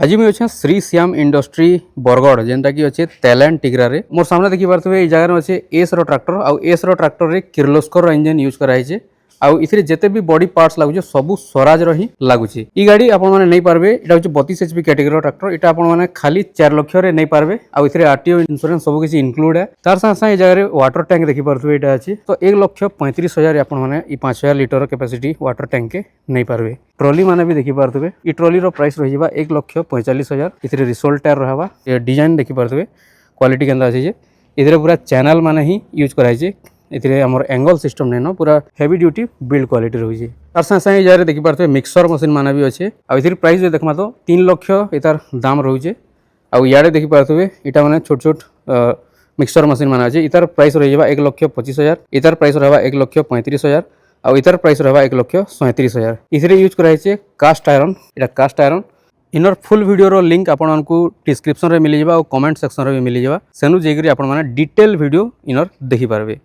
आज मुझे अच्छे श्री श्याम इंडस्ट्री बरगढ़ जेनटा कि अच्छे तेलैंड टिग्रा रे मोर सामने देखि पारथबे ए जगह अच्छे एस रो ट्रैक्टर आउ एस रो ट्रैक्टर रे किर्लोस्कर इंजन यूज कराई छे आउ इथिरे जेते भी बॉडी पार्ट्स लागुचे सबु स्वराज रो ही लागुचे। ई गाड़ी आपण माने नै पारबे एटा होचे 32 एचपी कैटेगरी रो ट्रैक्टर एटा आपण माने खाली 4 लाख रे नै पारबे आउ इथिरे आरटीओ इंश्योरेंस सब किछि इंक्लूड है। तार संग संग ए जगह रे वाटर टैंक देखि पारथबे एटा अछि तो 1,35,000 आपण माने ई 5000 लीटर कैपेसिटी वाटर टैंक के नै पारबे। ट्रॉली माने भी देखि पारथबे ई ट्रॉली रो प्राइस रहि जिबा 1,45,000 इथिरे रिसोल्ट टायर रहबा ए डिजाइन देखि पारथबे क्वालिटी केंदा अछि जे इधरे पूरा चैनल माने ही यूज कराई छे इथिरे हमर एंगल सिस्टम नै न पूरा हेवी ड्यूटी बिल्ड क्वालिटी रहि जे। तार संग संग ए जगह देखि पारथबे मिक्सर मशीन माने भी अछि आ इथिरे प्राइस जे देखमा तो 3 लाख एतार दाम रहउ जे आ याडे देखि पारथबे इटा माने छोट छोट मिक्सर मशीन माने अछि इतार प्राइस रहि जिबा 1,25,000 इतार प्राइस रहबा 1,35,000 आ इतार प्राइस रहबा 1,37,000 इथिरे यूज कराई छे कास्ट आयरन एटा कास्ट आयरन इनर फुल वीडियो रो लिंक आपको डिस्क्रिप्शन रे मिल जाबा और कमेंट सेक्शन रे भी मिल जाबा सेनु जेकरी आपण माने डिटेल वीडियो इनर देखि पारबे।